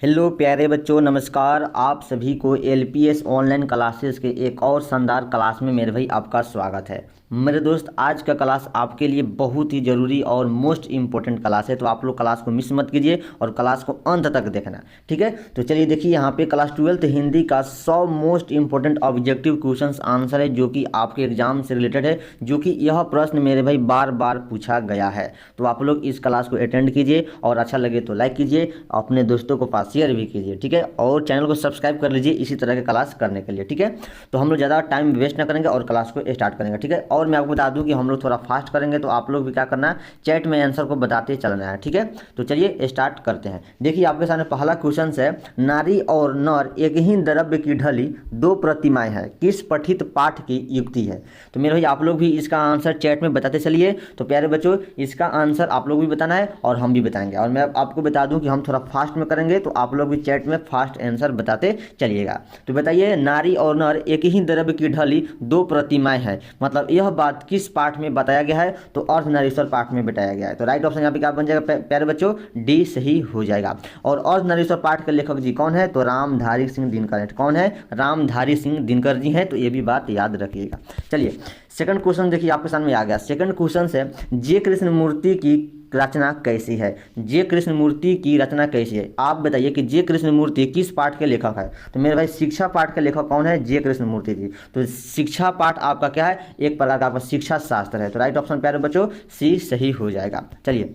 Hello प्यारे बच्चों, नमस्कार। आप सभी को एलपीएस ऑनलाइन क्लासेस के एक और शानदार क्लास में मेरे भाई आपका स्वागत है। मेरे दोस्त, आज का क्लास आपके लिए बहुत ही ज़रूरी और मोस्ट इम्पोर्टेंट क्लास है, तो आप लोग क्लास को मिस मत कीजिए और क्लास को अंत तक देखना, ठीक है। तो चलिए देखिए, यहाँ पे क्लास 12th हिंदी का 100 most important objective questions answer है जो कि आपके एग्जाम से रिलेटेड है, जो कि यह प्रश्न मेरे भाई बार बार पूछा गया है। तो आप लोग इस क्लास को अटेंड कीजिए और अच्छा लगे तो लाइक कीजिए, अपने दोस्तों को पास शेयर भी कीजिए, ठीक है। और चैनल को सब्सक्राइब कर लीजिए इसी तरह के क्लास करने के लिए, ठीक है। तो हम लोग ज़्यादा टाइम वेस्ट ना करेंगे और क्लास को स्टार्ट करेंगे, ठीक है। और मैं आपको बता दूं कि हम लोग थोड़ा फास्ट करेंगे, तो आप लोग भी क्या करना है, चैट में आंसर को बताते चलना है, ठीक है। तो चलिए स्टार्ट करते हैं। देखिए, आपके सामने पहला क्वेश्चन है, नारी और नर एक ही द्रव्य की ढली दो प्रतिमाएं हैं, किस पठित पाठ की युक्ति है। तो मेरे भाई आप लोग भी इसका आंसर चैट में बताते चलिए। तो प्यारे बच्चों, इसका आंसर आप लोग भी बताना है और हम भी बताएंगे। और मैं आपको बता दूं कि हम थोड़ा फास्ट में करेंगे, तो आप लोग भी चैट में फास्ट आंसर बताते चलिएगा। तो बताइए, नारी और नर एक ही द्रव्य की ढली दो प्रतिमाएं हैं, मतलब यह बात किस पाठ में बताया गया है। तो अर्धनारीश्वर पाठ में बताया गया है। तो राइट ऑप्शन यहाँ पे क्या बन जाएगा प्यारे बच्चों, डी सही हो जाएगा। और अर्धनारीश्वर पाठ के लेखक जी कौन है, तो रामधारी सिंह दिनकर। कौन है, रामधारी सिंह दिनकर जी हैं। तो ये भी बात याद रखिएगा। चलिए सेकंड क्वेश्चन देखिए, आपके सामने आ गया। सेकंड क्वेश्चन से, जे कृष्ण मूर्ति की रचना कैसी है। जे कृष्ण मूर्ति की रचना कैसी है, आप बताइए कि जे कृष्ण मूर्ति किस पाठ के लेखक है। तो मेरे भाई शिक्षा पाठ के लेखक कौन है, जे कृष्ण मूर्ति जी। तो शिक्षा पाठ आपका क्या है, एक प्रकार का आपका शिक्षा शास्त्र है। तो राइट ऑप्शन प्यारे बच्चों सी सही हो जाएगा। चलिए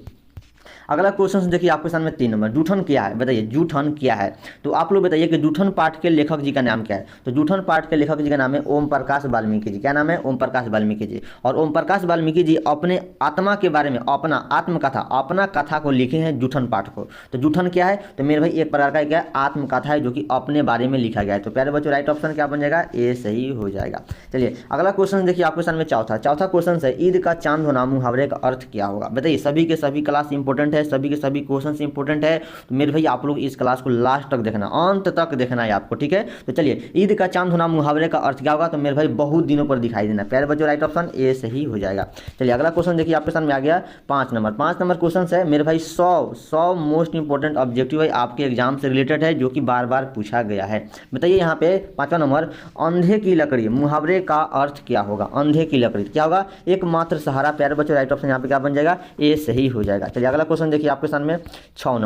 अगला क्वेश्चन देखिए, आपके सामने 3 नंबर, जूठन क्या है। बताइए जूठन क्या है। तो आप लोग बताइए कि जूठन पाठ के लेखक जी का नाम क्या है। तो जूठन पाठ के लेखक जी का नाम है ओम प्रकाश वाल्मीकि जी। क्या नाम है, ओम प्रकाश वाल्मीकि जी। और ओम प्रकाश वाल्मीकि जी अपने आत्मा के बारे में, अपना आत्मकथा, अपना कथा को लिखे हैं जूठन पाठ को। तो जूठन क्या है, तो मेरे भाई एक प्रकार का क्या है, आत्मकथा है जो कि अपने बारे में लिखा गया है। तो प्यारे बच्चों राइट ऑप्शन क्या बन जाएगा, ए सही हो जाएगा। चलिए अगला क्वेश्चन देखिए, आपके सामने चौथा क्वेश्चन है, ईद का चांद होना मुहावरे का अर्थ क्या होगा। बताइए, सभी के सभी क्लास इंपॉर्टेंट है, सभी के सभी क्वेश्चन इंपॉर्टेंट है। तो मेरे भाई आप लोग इस क्लास को लास्ट तक देखना, अंत तक देखना है आपको, ठीक है। तो चलिए, ईद का चांद होना मुहावरे का अर्थ क्या होगा। तो मेरे भाई बहुत दिनों पर दिखाई देना। प्यारे बच्चों राइट ऑप्शन ए सही हो जाएगा। चलिए अगला क्वेश्चन देखिए, आपके सामने आ गया 5 नंबर क्वेश्चन है मेरे भाई 100 मोस्ट इंपोर्टेंट ऑब्जेक्टिव है आपके एग्जाम से रिलेटेड है, जो कि बार बार पूछा गया है। बताइए यहाँ पे 5वां नंबर, अंधे की लकड़ी मुहावरे का अर्थ क्या होगा। अंधे की लकड़ी क्या होगा, एकमात्र सहारा। प्यारे बच्चों राइट ऑप्शन यहाँ पे क्या बन जाएगा, ए सही हो जाएगा। चलिए अगला क्वेश्चन देखिए, आपके सामने 6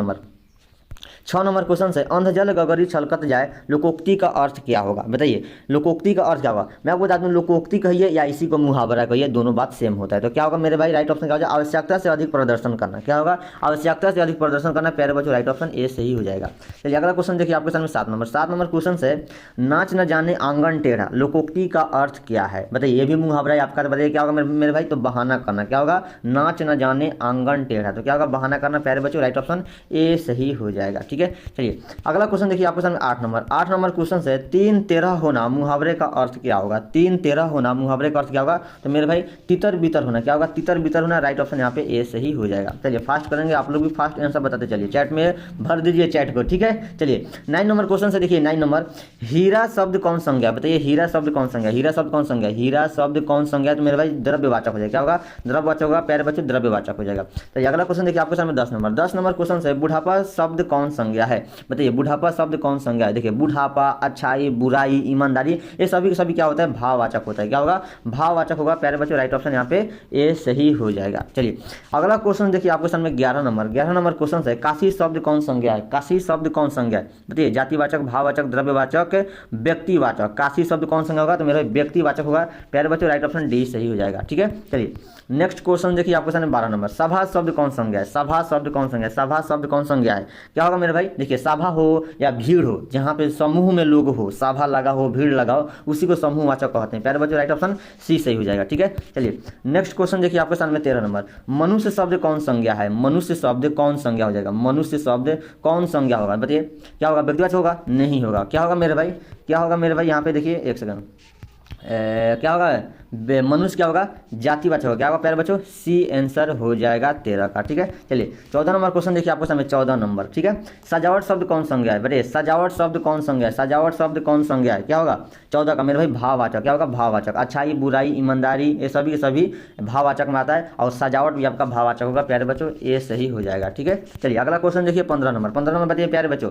नंबर क्वेश्चन है, अंधजल गगरी छलकत जाए लोकोक्ति का अर्थ क्या होगा। बताइए लोकोक्ति का अर्थ क्या होगा। मैं आपको बता दूं, लोकोक्ति कहिए या इसी को मुहावरा कहिए, दोनों बात सेम होता है। तो क्या होगा मेरे भाई, राइट ऑप्शन क्या होगा, आवश्यकता से अधिक प्रदर्शन करना। क्या होगा, आवश्यकता से अधिक प्रदर्शन करना। प्यारे बच्चों राइट ऑप्शन ए सही हो जाएगा। चलिए अगला क्वेश्चन देखिए, आपके सामने 7 नंबर क्वेश्चन है, नाच न जाने आंगन टेढ़ा लोकोक्ति का अर्थ क्या है। बताइए, ये भी मुहावरा है आपका। बताइए क्या होगा मेरे भाई, तो बहाना करना। क्या होगा, नाच न जाने आंगन टेढ़ा। तो क्या होगा, बहाना करना। प्यारे बच्चों राइट ऑप्शन ए सही हो जाएगा, ठीक है। चलिए अगला क्वेश्चन देखिए, आपके सामने 8 नंबर क्वेश्चन है, 3-13 होना मुहावरे का अर्थ क्या होगा। 3-13 होना मुहावरे का अर्थ क्या होगा। तो मेरे भाई तितर बितर होना। क्या होगा, तितर बितर होना। राइट ऑप्शन यहाँ पे ए सही हो जाएगा। चलिए फास्ट करेंगे, आप लोग भी फास्ट आंसर बताते चलिए, चैट में भर दीजिए चैट को, ठीक है। चलिए 9 नंबर क्वेश्चन से देखिए, 9 नंबर, हीरा शब्द कौन संज्ञा। बताइए हीरा शब्द कौन संज्ञा, हीरा शब्द कौन संज्ञा, हीरा शब्द कौन संज्ञा। तो मेरे भाई द्रव्यवाचक हो जाएगा। क्या होगा, द्रव्यवाचक होगा। प्यारे बच्चों द्रव्यवाचक हो जाएगा। तो अगला क्वेश्चन देखिए, आपके सामने 10 नंबर क्वेश्चन है, बुढ़ापा शब्द कौन संज्ञा है। बताइए बुढ़ापा शब्द कौन संज्ञा है। देखिए बुढ़ापा, अच्छाई, बुराई, ईमानदारी, ये सभी के सभी क्या होता है, भाववाचक होता है। क्या होगा, भाववाचक होगा। प्यारे बच्चों राइट ऑप्शन यहाँ पे ए सही हो जाएगा। चलिए अगला क्वेश्चन देखिए, आपके सामने 11 नंबर क्वेश्चन है, काशी शब्द कौन संज्ञा है। काशी शब्द कौन संज्ञा है। बताइए जातिवाचक, भाववाचक, द्रव्यवाचक, व्यक्तिवाचक। काशी शब्द कौन संज्ञा होगा। तो मेरा व्यक्तिवाचक होगा। प्यारे बच्चों राइट ऑप्शन डी सही हो जाएगा, ठीक है। चलिए नेक्स्ट क्वेश्चन देखिए, आपके सामने 12 नंबर, सभा शब्द कौन संज्ञा है। सभा शब्द कौन संज्ञा है, सभा शब्द कौन संज्ञा है। क्या होगा मेरे भाई, देखिए सभा हो या भीड़ हो, जहाँ पे समूह में लोग हो, सभा लगा हो, भीड़ लगाओ, उसी को समूहवाचक कहते हैं। प्यारे बच्चों राइट ऑप्शन सी सही हो जाएगा, ठीक है। चलिए नेक्स्ट क्वेश्चन देखिए, आपके सामने 13 नंबर, मनुष्य शब्द कौन संज्ञा है। मनुष्य शब्द कौन संज्ञा हो जाएगा, मनुष्य शब्द कौन संज्ञा होगा। बताइए क्या होगा, व्यक्तिवाचक होगा, नहीं होगा। क्या होगा मेरे भाई, क्या होगा मेरे भाई, यहाँ पे देखिए एक सेकंड, क्या होगा, मनुष्य क्या होगा, जातिवाचक होगा, क्या होगा प्यारे बच्चों, सी आंसर हो जाएगा 13 का। ठीक है, चलिए 14 नंबर क्वेश्चन देखिए आपके सामने, 14 नंबर। ठीक है, सजावट शब्द कौन संज्ञा है, बताइए सजावट शब्द कौन संज्ञा है, सजावट शब्द कौन संज्ञा है, क्या होगा 14 का मेरे भाई, भाववाचक, क्या होगा भाववाचक। अच्छाई, बुराई, ईमानदारी, ये सभी के सभी भाववाचक में आता है, और सजावट भी आपका भाववाचक होगा प्यारे बच्चों, ये सही हो जाएगा। ठीक है, चलिए अगला क्वेश्चन देखिए 15 नंबर। 15 नंबर बताइए प्यारे बच्चों,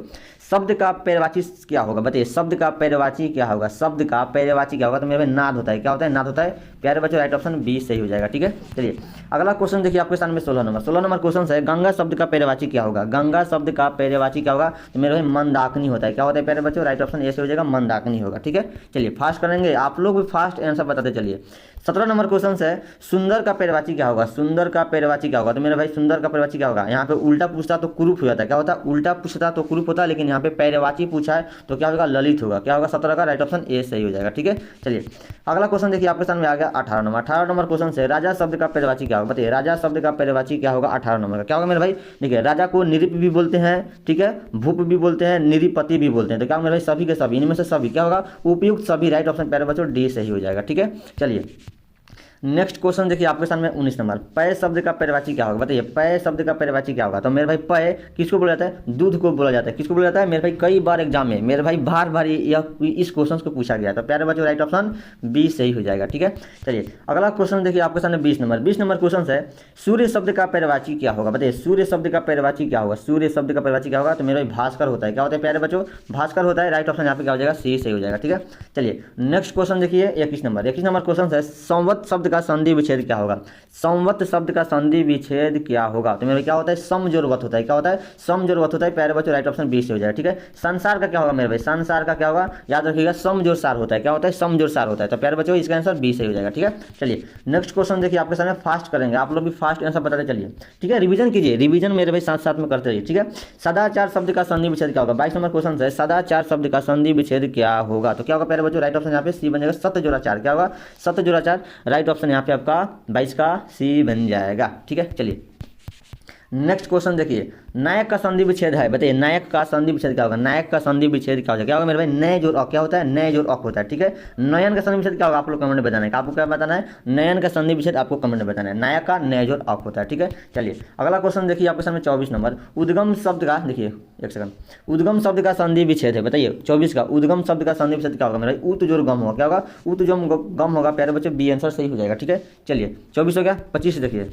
शब्द का पर्यायवाची क्या होगा, बताइए शब्द का पर्यायवाची क्या होगा, शब्द का पर्यायवाची क्या होगा, तो मेरे भाई नाद होता है, क्या होता है, नाद होता है प्यारे बच्चों, राइट ऑप्शन बी सही हो जाएगा। ठीक है, चलिए अगला क्वेश्चन देखिए आपके सामने 16 नंबर। 16 नंबर क्वेश्चन है, गंगा शब्द का पर्यायवाची क्या होगा, गंगा शब्द का पर्यायवाची क्या होगा, तो मेरे भाई मंदाकिनी होता है, क्या होता है प्यारे बच्चों, राइट ऑप्शन ए से हो जाएगा, मंदाकिनी होगा। ठीक है, चलिए फास्ट करेंगे, आप लोग भी फास्ट आंसर बताते चलिए। 17 नंबर क्वेश्चन है, सुंदर का पर्यायवाची क्या होगा, सुंदर का पर्यायवाची क्या होगा, तो मेरे भाई सुंदर का पर्यायवाची क्या होगा, यहाँ पे उल्टा पूछता तो कुरूप हो जाता है, क्या होता है उल्टा पूछता तो कुरूप होता है, लेकिन यहाँ पे पर्यायवाची पूछा है तो क्या होगा, ललित होगा, क्या होगा 17 का राइट ऑप्शन ए सही हो जाएगा। ठीक है, चलिए अगला क्वेश्चन देखिए आपके सामने आ गया 18 नंबर। 18 नंबर क्वेश्चन है, राजा शब्द का पर्यायवाची क्या होगा, बताइए राजा शब्द का पर्यायवाची क्या होगा 18 नंबर का, क्या होगा मेरे भाई, देखिए राजा को निरिप भी बोलते हैं, ठीक है, भूप भी बोलते हैं, निरिपति भी बोलते हैं, तो क्या मेरे भाई सभी के सभी, इनमें से सभी क्या होगा, उपयुक्त सभी, राइट ऑप्शन प्यारे बच्चों डी सही हो जाएगा। ठीक है, चलिए नेक्स्ट क्वेश्चन देखिए आपके सामने 19 नंबर, पय शब्द का पर्यायवाची क्या होगा, बताइए पय शब्द का पर्यायवाची क्या होगा, तो मेरे भाई पय किसको बोला जाता है, दूध को बोला जाता है, किसको बोला जाता है मेरे भाई, कई बार एग्जाम में मेरे भाई बार बार इस क्वेश्चन को पूछा गया, तो प्यारे बच्चों राइट ऑप्शन बी सही हो जाएगा। ठीक है, चलिए अगला क्वेश्चन देखिए आपके सामने 20 नंबर। 20 नंबर क्वेश्चन है, सूर्य शब्द का पर्यायवाची क्या होगा, बताइए सूर्य शब्द का पर्यायवाची क्या होगा, सूर्य शब्द का पर्यायवाची क्या होगा, तो मेरे भाई भास्कर होता है, क्या होता है प्यारे बच्चों, भास्कर होता है, राइट ऑप्शन यहाँ पे क्या हो जाएगा, सी सही हो जाएगा। ठीक है, चलिए नेक्स्ट क्वेश्चन देखिए 21 नंबर। 21 नंबर क्वेश्चन है, संवत शब्द का संधि विच्छेद क्या होगा, संवत शब्द का संधि विच्छेद क्या होगा, तो मेरे क्या होता है, समजोरवत होता है, क्या होता है समजोरवत होता है प्यारे बच्चों, राइट ऑप्शन बी से हो जाएगा। ठीक है, संसार का क्या होगा मेरे भाई, संसार का क्या होगा, याद रखिएगा समजोर सार होता है, क्या होता है समजोर सार होता है, तो प्यारे बच्चों इसका आंसर बी से हो जाएगा। ठीक है, चलिए नेक्स्ट क्वेश्चन देखिए आपके सामने, फास्ट करेंगे, आप लोग भी फास्ट आंसर बताते चलिए। ठीक है, रिवीजन कीजिए, रिवीजन मेरे भाई साथ साथ में करते रहिए। ठीक है, सदाचार शब्द का संधि विच्छेद क्या होगा, 22 नंबर क्वेश्चन है, सदाचार शब्द का संधि विच्छेद क्या होगा, तो क्या होगा प्यारे बच्चों, राइट ऑप्शन यहाँ पे सी बन जाएगा, सत्य जोड़ा चार, क्या होगा सत्य जोड़ा चार, राइट ऑप्शन यहाँ पे आपका 22 का सी बन जाएगा। ठीक है, चलिए नेक्स्ट क्वेश्चन देखिए, नायक का संधि विच्छेद है, बताइए नायक का संधि विच्छेद क्या होगा, नायक का संधि विच्छेद क्या होगा, क्या होगा मेरे भाई, नय जोड़ क्या होता है, नय जोड़ होता है। ठीक है, नयन का संधि विच्छेद क्या होगा, आप लोग कमेंट में बताना है, आपको क्या बताना है, नयन का संधि विच्छेद आपको कमेंट में बताना है, नायक का नय जोड़ होता है। ठीक है, चलिए अगला क्वेश्चन देखिए आपके सामने 24 नंबर, उद्गम शब्द का, देखिए एक सेकंड, उद्गम शब्द का संधि विच्छेद है, बताइए 24 का उद्गम शब्द का संधि विच्छेद क्या होगा मेरा, उत जोड़ गम होगा, क्या होगा उत जो गम होगा प्यारे बच्चे, बी आंसर सही हो जाएगा। ठीक है, चलिए 24 हो गया, 25 देखिए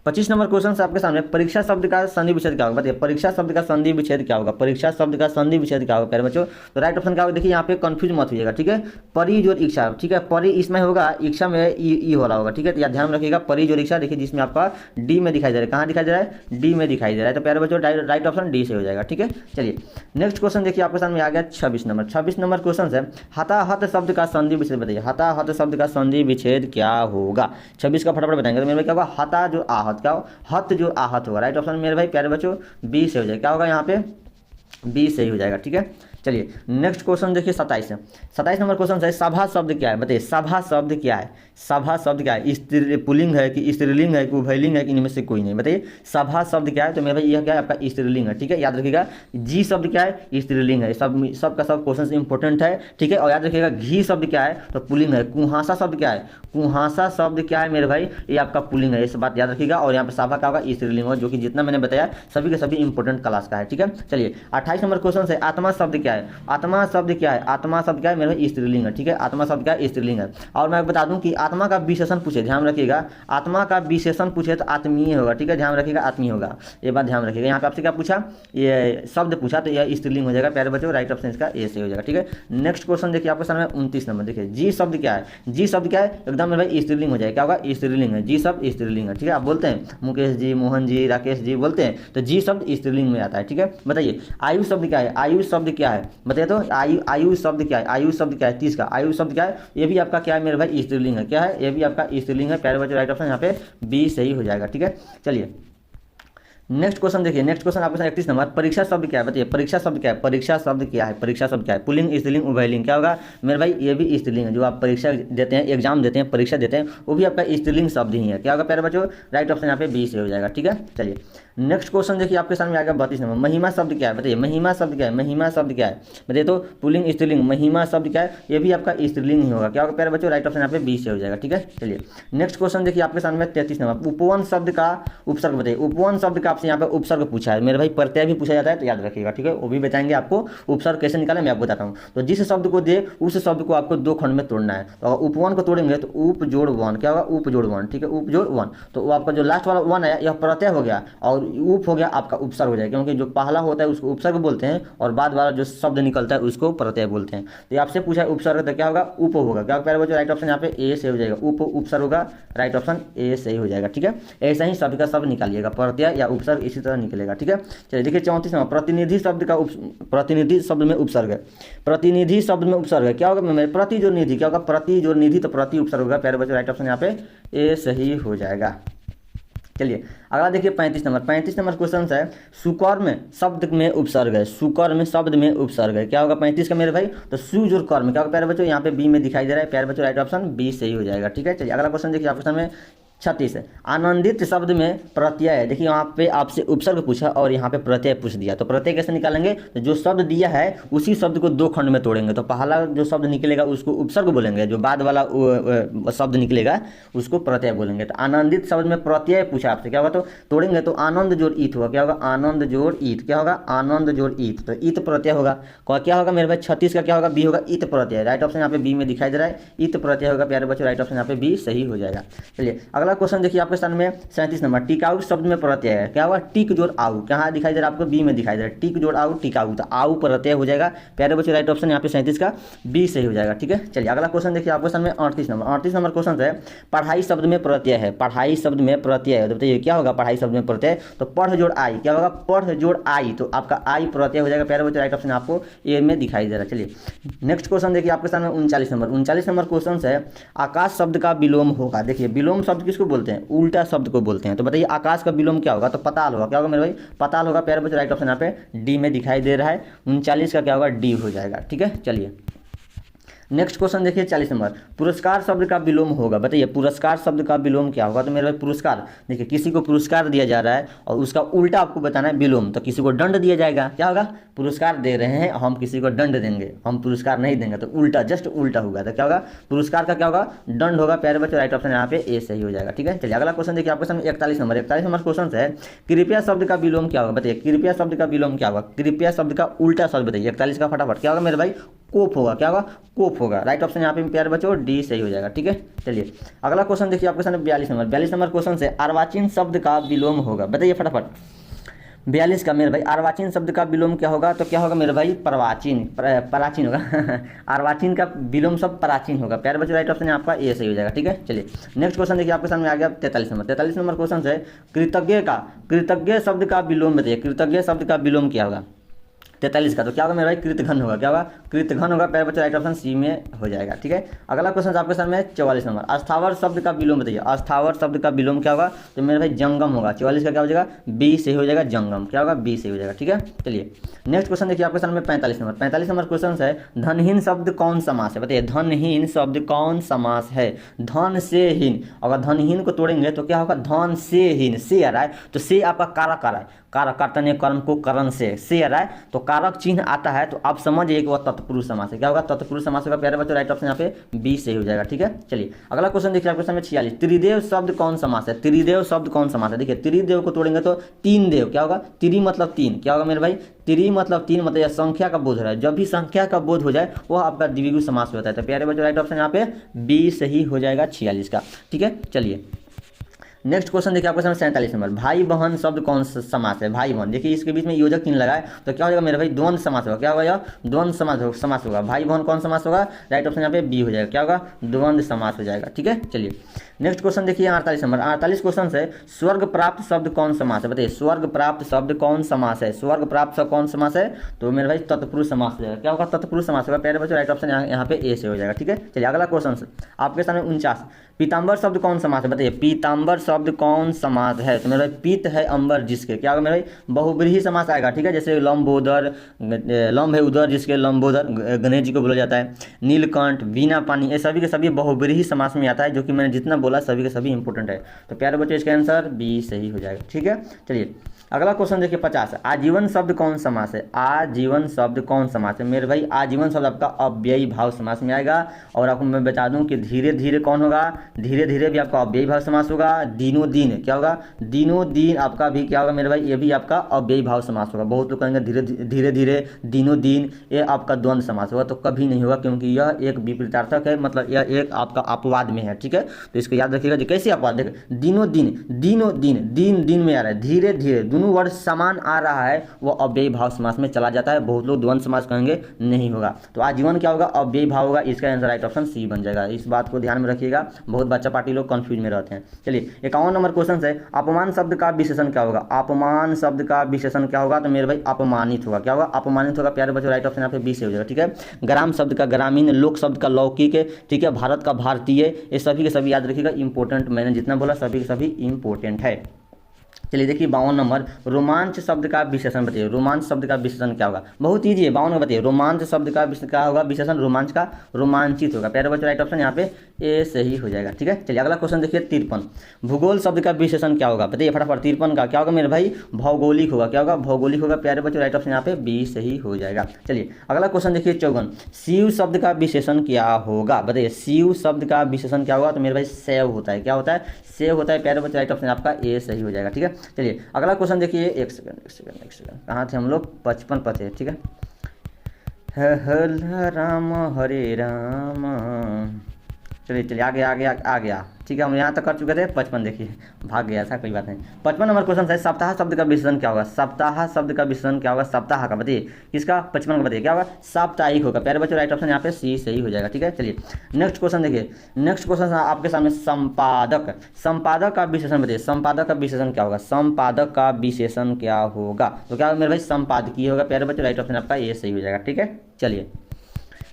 25 नंबर क्वेश्चन से आपके सामने, परीक्षा शब्द का संधि विच्छेद क्या होगा, बताइए परीक्षा शब्द का संधि विच्छेद क्या होगा, परीक्षा शब्द का संधि विच्छेद क्या होगा प्यारे बच्चों, तो राइट ऑप्शन क्या होगा, देखिए यहाँ पे कंफ्यूज मत होइएगा। ठीक है, परि जोड़ इच्छा, ठीक है परि इसमें होगा, इच्छा में ई हो रहा होगा। ठीक है, तो यार ध्यान रखिएगा, परि जोड़ इच्छा देखिए जिसमें आपका डी में दिखाई दे रहा है, कहाँ दिखाई दे रहा है, डी में दिखाई दे रहा है, तो प्यारे बच्चों राइट ऑप्शन डी से हो जाएगा। ठीक है, चलिए नेक्स्ट क्वेश्चन देखिए आपके सामने आ गया 26 नंबर। 26 नंबर क्वेश्चन है, हताहत शब्द का संधि विच्छेद बताइए, हताहत शब्द का संधि विच्छेद क्या होगा, 26 का फटाफट बताएंगे, तो मेरे क्या होगा, हता जो आहत, क्या हो हत जो आहत होगा, राइट ऑप्शन मेरे भाई प्यारे बच्चों बी से हो जाएगा, क्या होगा यहाँ पे बी सही हो जाएगा। ठीक है, चलिए नेक्स्ट क्वेश्चन देखिए 27 है। 27 नंबर क्वेश्चन है, सभा शब्द क्या है, बताइए सभा शब्द क्या है, सभा शब्द क्या है, स्त्री पुल्लिंग है कि स्त्रीलिंग है कि उभयलिंग है कि इनमें से कोई नहीं, बताइए सभा शब्द क्या है, तो मेरे भाई यह क्या है आपका स्त्रीलिंग है। ठीक है, याद रखिएगा जी शब्द क्या है, स्त्रीलिंग है, सब का सब क्वेश्चन इंपॉर्टेंट है। ठीक है, और याद रखिएगा घी शब्द क्या है, तो पुल्लिंग है, कुहासा शब्द क्या है, कुहासा शब्द क्या है मेरे भाई, ये आपका पुल्लिंग है, इस बात याद रखिएगा, और यहाँ पे सभा का होगा स्त्रीलिंग होगा, जो कि जितना मैंने बताया सभी के सभी इंपॉर्टेंट क्लास का है। ठीक है, चलिए 28 नंबर क्वेश्चन है, आत्मा शब्द क्या है, आत्मा शब्द क्या है, आत्मा शब्द क्या है मेरे भाई स्त्रीलिंग है। ठीक है, आत्मा शब्द क्या है स्त्रीलिंग है, और मैं बता दूं कि आत्मा का विशेषण पूछे, ध्यान रखिएगा, आत्मा का विशेषण पूछे तो आत्मीय होगा। ठीक है, ध्यान रखिएगा आत्मीय होगा, ये बात ध्यान रखिएगा। यहाँ पे आपसे क्या पूछा, ये शब्द पूछा तो यह स्त्रीलिंग हो जाएगा प्यारे बच्चों, राइट ऑप्शन इसका ए से हो जाएगा। ठीक है, नेक्स्ट क्वेश्चन देखिए आपके सामने 29 नंबर, देखिए जी शब्द क्या है, जी शब्द क्या है एकदम मेरे भाई स्त्रीलिंग हो जाएगा, क्या होगा स्त्रीलिंग है, जी शब्द स्त्रीलिंग है। ठीक है, आप बोलते हैं मुकेश जी, मोहन जी, राकेश जी बोलते हैं, तो जी शब्द स्त्रीलिंग में आता है। ठीक है, बताइए आयु शब्द क्या है, आयु शब्द क्या है, बताइए तो आयु शब्द क्या है, आयु शब्द क्या है 30 का, आयु शब्द क्या है, ये भी आपका क्या है मेरे भाई स्त्रीलिंग है, क्या है ये भी आपका स्त्रीलिंग है प्यारे बच्चों, राइट ऑप्शन यहाँ पे बी सही हो जाएगा। ठीक है, चलिए नेक्स्ट क्वेश्चन देखिए, नेक्स्ट क्वेश्चन आपके साथ 31 नंबर, परीक्षा शब्द क्या है, बताइए परीक्षा शब्द क्या है, परीक्षा शब्द क्या है, परीक्षा शब्द क्या है, पुल्लिंग स्त्रीलिंग उभयलिंग, क्या होगा मेरे भाई ये भी स्त्रीलिंग है, जो आप परीक्षा देते हैं एग्जाम देते हैं परीक्षा देते हैं वो भी आपका स्त्रीलिंग शब्द ही है, क्या होगा प्यारे बच्चों, राइट ऑप्शन यहाँ पे बी से हो जाएगा। ठीक है, चलिए नेक्स्ट क्वेश्चन देखिए आपके सामने आ गया 32 नंबर। महिमा शब्द क्या है बताइए, महिमा शब्द क्या है, महिमा शब्द क्या है बताइए। तो पुल्लिंग स्त्रीलिंग, महिमा शब्द क्या है, ये भी आपका स्त्रीलिंग ही होगा। क्या होगा प्यारे बच्चों, राइट ऑप्शन यहाँ पे बी से हो जाएगा। ठीक है, चलिए नेक्स्ट क्वेश्चन देखिए आपके सामने 33 नंबर। उपवन शब्द का उपसर्ग बताइए। उपवन शब्द का आपसे यहाँ पे उपसर्ग पूछा है मेरे भाई, प्रत्यय भी पूछा जाता है तो याद रखिएगा। ठीक है, वो भी बताएंगे आपको उपसर्ग कैसे निकालें मैं आपको बताता हूँ। तो जिस शब्द को दे उस शब्द को आपको दो खंड में तोड़ना है। तो अगर उपवन को तोड़ेंगे तो उप जोड़ वन, क्या होगा उप जोड़ वन। ठीक है, उप जोड़ वन, तो वो आपका जो लास्ट वाला वन है यह प्रत्यय हो गया और उप हो गया आपका उपसर्ग हो जाएगा, क्योंकि जो पहला होता है उसको उपसर्ग बोलते हैं और बाद वाला जो शब्द निकलता है उसको प्रत्यय बोलते हैं। तो ये आपसे पूछा है उपसर्ग तो क्या होगा उप होगा। क्या प्यारे बच्चों, राइट ऑप्शन यहाँ पे ए से हो जाएगा। उप उपसर्ग होगा, राइट ऑप्शन ए से ही हो जाएगा। ठीक है, ऐसा ही शब्द का शब्द निकालिएगा, प्रत्यय या उपसर्ग इसी तरह निकलेगा। ठीक है, चलिए देखिए 34 नंबर। प्रतिनिधि शब्द का प्रतिनिधि शब्द में उपसर्ग है। प्रतिनिधि शब्द में उपसर्ग है, क्या होगा मेरे प्रति जो निधि, क्या होगा प्रति जो निधि, तो प्रति उपसर्ग होगा। प्यारे बच्चों राइट ऑप्शन यहाँ पे ए सही हो जाएगा। चलिए अगला देखिए 35 नंबर। 35 नंबर क्वेश्चन है सुकर्म शब्द में उपसर्ग है। सुकर्म शब्द में उपसर्ग है, क्या होगा 35 का मेरे भाई, तो सु जोड़ कर्म, क्या होगा प्यारे बच्चों यहाँ पे बी में दिखाई दे रहा है। प्यारे बच्चों राइट ऑप्शन बी सही हो जाएगा। ठीक है, चलिए अगला क्वेश्चन देखिए आपके सामने 36 है। आनंदित शब्द में प्रत्यय है। देखिए यहाँ पे आपसे उपसर्ग पूछा और यहाँ पे प्रत्यय पूछ दिया, तो प्रत्यय कैसे निकालेंगे, तो जो शब्द दिया है उसी शब्द को दो खंड में तोड़ेंगे। तो पहला जो शब्द निकलेगा उसको उपसर्ग बोलेंगे, जो बाद वाला शब्द निकलेगा उसको प्रत्यय बोलेंगे। तो आनंदित शब्द में प्रत्यय पूछा आपसे, क्या होगा तो तोड़ेंगे तो आनंद जोड़ ईत होगा। क्या होगा आनंद जोड़ ईत, क्या होगा आनंद जोड़ ईत, तो ईत प्रत्यय होगा। क्या होगा मेरे भाई 36 का क्या होगा बी होगा ईत प्रत्यय। राइट ऑप्शन यहाँ पे बी में दिखाई दे रहा है, ईत प्रत्यय होगा। प्यारे बच्चों राइट ऑप्शन यहाँ पे बी सही हो जाएगा। चलिए अगला क्वेश्चन देखिए आपके में 37 नंबर। टिकाऊ शब्द में प्रत्यय है, क्या होगा टिक जोड़ आऊ, कहाँ दिखाई दे रहा है आपको बी में दिखाई दे रहा है। टिक जोड़ आऊ टिकाऊ, तो आऊ प्रत्यय हो जाएगा। प्यारे बच्चों राइट ऑप्शन यहाँ पे 37 का बी सही हो जाएगा। ठीक है, चलिए अगला क्वेश्चन देखिए आपके सामने 38 नंबर। 38 नंबर क्वेश्चन है पढ़ाई शब्द में प्रत्यय है। पढ़ाई शब्द में प्रत्यय है, तो बताइए क्या होगा पढ़ाई शब्द में प्रत्यय, तो पढ़ जोड़ आई, क्या होगा पढ़ जोड़ आई, तो आपका आई प्रत्यय हो जाएगा। प्यारे बच्चों राइट ऑप्शन आपको ए में दिखाई दे रहा है। चलिए नेक्स्ट क्वेश्चन देखिए आपके सामने 39 नंबर। 39 नंबर क्वेश्चन है आकाश शब्द का विलोम होगा। देखिए विलोम शब्द किसको बोलते हैं, उल्टा शब्द को बोलते हैं। तो बताइए आकाश का विलोम क्या होगा, तो पताल होगा। क्या होगा मेरे भाई पताल होगा। प्यारे बच्चों राइट ऑप्शन यहाँ पे डी में दिखाई दे रहा है। 39 का क्या होगा डी हो जाएगा। ठीक है, चलिए नेक्स्ट क्वेश्चन देखिए 40 नंबर। पुरस्कार शब्द का विलोम होगा। बताइए पुरस्कार शब्द का विलोम क्या होगा, तो मेरे भाई पुरस्कार, देखिए किसी को पुरस्कार दिया जा रहा है और उसका उल्टा आपको बताना है विलोम, तो किसी को दंड दिया जाएगा। क्या होगा पुरस्कार दे रहे हैं हम किसी को दंड देंगे, हम पुरस्कार नहीं देंगे, तो उल्टा जस्ट उल्टा होगा। तो क्या होगा पुरस्कार का क्या होगा दंड होगा। प्यारे बच्चों राइट ऑप्शन यहाँ पे ए सही हो जाएगा। ठीक है, चलिए अगला क्वेश्चन देखिए आपके सामने 41 नंबर। 41 नंबर क्वेश्चन है कृपया शब्द का विलोम क्या होगा। बताइए कृपया शब्द का विलोम क्या होगा, कृपया शब्द का उल्टा शब्द बताइए। 41 का फटाफट क्या होगा मेरे भाई कोप होगा। क्या होगा कोप होगा। राइट ऑप्शन यहाँ पे प्यारे बच्चों डी सही हो जाएगा। ठीक है, चलिए अगला क्वेश्चन देखिए आपके सामने 42 नंबर। 42 नंबर क्वेश्चन से अर्वाचीन शब्द का विलोम होगा। बताइए फटाफट 42 का मेरे भाई अर्वाचीन शब्द का विलोम क्या होगा, तो क्या होगा मेरे भाई प्राचीन प्राचीन होगा। अर्वाचीन का विलोम शब्द प्राचीन होगा। प्यारे बच्चों राइट ऑप्शन आपका ए सही हो जाएगा। ठीक है, चलिए नेक्स्ट क्वेश्चन देखिए आपके सामने आ गया 43 नंबर। 43 नंबर क्वेश्चन है कृतज्ञ शब्द का विलोम बताइए। कृतज्ञ शब्द का विलोम क्या होगा 43 का, तो क्या होगा मेरा भाई कृतघन होगा। क्या होगा कृतघन होगा। प्यारे बच्चों राइट ऑप्शन सी में हो जाएगा। ठीक है, अगला क्वेश्चन आपके सामने 44 नंबर। अस्थावर शब्द का विलोम बताइए। अस्थावर शब्द का विलोम क्या होगा, तो मेरे भाई जंगम होगा। 44 का क्या हो जाएगा बी से हो जाएगा जंगम। क्या होगा बी से हो जाएगा। ठीक है, चलिए नेक्स्ट क्वेश्चन देखिए आपके सामने 45 नंबर। 45 नंबर क्वेश्चन है धनहीन शब्द कौन समास है। बताइए धनहीन शब्द कौन समास है। धन से हीन, अगर धनहीन को तोड़ेंगे तो क्या होगा धन से हीन, से आ रहा है तो से आपका कारक आ रहा है, कारक कर्तन्य कर्म को करण से आ रहा है तो कारक चिन्ह आता है, तो आप समझिए कि वह तत्पुरुष समास है। क्या होगा तत्पुरुष समास होगा। प्यारे बच्चों राइट ऑप्शन यहाँ पे बी से हो जाएगा। ठीक है, चलिए अगला क्वेश्चन देखिए आपके सामने 46। त्रिदेव शब्द कौन समास है। त्रिदेव शब्द कौन समास है। देखिए त्रिदेव को तोड़ेंगे तो तीन देव, क्या होगा त्रि मतलब तीन, क्या होगा मेरे भाई त्रि मतलब तीन, मतलब यह संख्या का बोध हो रहा है। जब भी संख्या का बोध हो जाए वह आपका द्विगु समास होता है। तो प्यारे बच्चों राइट ऑप्शन यहाँ पे बी सही हो जाएगा 46 का। ठीक है, चलिए नेक्स्ट क्वेश्चन देखिए आपके सामने 47 नंबर। भाई बहन शब्द कौन सा समास है। भाई बहन, देखिए इसके बीच में योजक चिन्ह लगाए तो क्या हो जाएगा मेरे भाई द्वंद्व समास होगा। क्या होगा यह द्वंद्व समास होगा। भाई बहन कौन समास होगा, राइट ऑप्शन यहाँ पे बी हो जाएगा। क्या होगा द्वंद्व समास हो जाएगा। ठीक है, चलिए नेक्स्ट क्वेश्चन देखिए 48 नंबर। 48 क्वेश्चन है स्वर्ग प्राप्त शब्द कौन समास है। बताइए स्वर्ग प्राप्त शब्द कौन समास है। स्वर्ग प्राप्त शब्द कौन समास है, तो मेरे भाई तत्पुरुष समास हो जाएगा। क्या होगा तत्पुरुष समास होगा। प्यारे बच्चों राइट ऑप्शन यहाँ पे ए से हो जाएगा। ठीक है, चलिए अगला क्वेश्चन आपके सामने 49। पीताम्बर शब्द कौन समास है। बताइए पीताम्बर शब्द कौन समास है, तो मेरे भाई पीत है अंबर जिसके, क्या होगा मेरे भाई बहुब्रीहि समास आएगा। ठीक है, जैसे लंबोदर, लंब है उदर जिसके लंबोदर गणेश जी को बोला जाता है। नीलकंठ, बिना पानी, ये सभी के सभी बहुब्रीहि समास में आता है, जो कि मैंने जितना बोला सभी के सभी इंपॉर्टेंट है। तो प्यारे बच्चों इसका आंसर बी सही हो जाएगा। ठीक है, चलिए अगला क्वेश्चन देखिए 50, आजीवन शब्द कौन समास है? आजीवन शब्द कौन समास है मेरे भाई? आजीवन शब्द आपका अव्ययी भाव समास में आएगा। और आपको मैं बता दूं कि धीरे धीरे कौन होगा? धीरे धीरे भी आपका अव्ययी भाव समास होगा। दिनों दिन क्या होगा? दिनों दिन आपका भी क्या होगा मेरे भाई? ये भी आपका अव्ययी भाव समास होगा। बहुत लोग कहेंगे धीरे धीरे धीरे, दिनों दिन, ये आपका द्वंद्व समास होगा, तो कभी नहीं होगा, क्योंकि यह एक विपरीतार्थक है, मतलब यह एक आपका अपवाद में है। ठीक है, तो इसको याद रखिएगा। जो कैसे अपवाद? देखिए दिनों दिन, दिनों दिन, दिन दिन में आ रहा है, धीरे धीरे, दोनों वर्ड समान आ रहा है, वो अव्ययी भाव समास में चला जाता है। बहुत लोग द्वंद्व समास कहेंगे, नहीं होगा। तो आजीवन क्या होगा? अव्ययी भाव होगा। इसका आंसर राइट ऑप्शन सी बन जाएगा। इस बात को ध्यान में रखिएगा, बहुत बच्चा पार्टी लोग कंफ्यूज में रहते हैं। चलिए 51 नंबर क्वेश्चन है, अपमान शब्द का विशेषण क्या होगा? अपमान शब्द का विशेषण क्या होगा? तो मेरे भाई अपमानित होगा। क्या होगा? अपमानित होगा। प्यारे बच्चों राइट ऑप्शन यहाँ पे बी से हो जाएगा। ठीक है, ग्राम शब्द का ग्रामीण, लोक शब्द का लौकिक, ठीक है, भारत का भारतीय, ये सभी के सभी याद रखिएगा। इंपॉर्टेंट, मैंने जितना बोला सभी के सभी इंपॉर्टेंट है। चलिए देखिए 52 नंबर, रोमांच शब्द का विशेषण बताइए। रोमांच शब्द का विशेषण क्या होगा? बहुत ईजी है, 52 का बताइए। रोमांच शब्द का क्या होगा विशेषण? रोमांच का रोमांचित होगा। प्यारे बच्चों राइट ऑप्शन यहाँ पे ए सही हो जाएगा। ठीक है, चलिए अगला क्वेश्चन देखिए 53, भूगोल शब्द का विशेषण क्या होगा? बताइए फटाफट। 53 का क्या होगा मेरे भाई? भौगोलिक होगा। क्या होगा? भौगोलिक होगा। प्यारे बच्चों राइट ऑप्शन यहाँ पे बी सही हो जाएगा। चलिए अगला क्वेश्चन देखिए 54, शिव शब्द का विशेषण क्या होगा? बताइए शिव शब्द का विशेषण क्या होगा? तो मेरे भाई सेव होता है। क्या होता है? सेव होता है। प्यारे बच्चों राइट ऑप्शन आपका ए सही हो जाएगा। ठीक है, चलिए अगला क्वेश्चन देखिए, एक सेकंड कहाँ थे हम लोग? 55 पर थे। ठीक है, राम हरे राम। चलिए आ गया। ठीक है, हम यहाँ तक कर चुके थे। 55 देखिए भाग गया था, कोई बात नहीं। 55 नंबर क्वेश्चन है, सप्ताह शब्द का विशेषण क्या होगा? सप्ताह शब्द का विशेषण क्या होगा? सप्ताह का बताइए। किसका? 55 का बताइए। क्या होगा? साप्ताहिक होगा। प्यारे बच्चों राइट ऑप्शन यहाँ पे सी सही हो जाएगा। ठीक है, चलिए नेक्स्ट क्वेश्चन देखिए। नेक्स्ट क्वेश्चन आपके सामने, संपादक। संपादक का विशेषण बताइए। संपादक का विशेषण क्या होगा? संपादक का विशेषण क्या होगा? तो क्या होगा मेरे भाई? संपादकीय होगा। प्यारे बच्चों राइट ऑप्शन आपका ये सही हो जाएगा। ठीक है, चलिए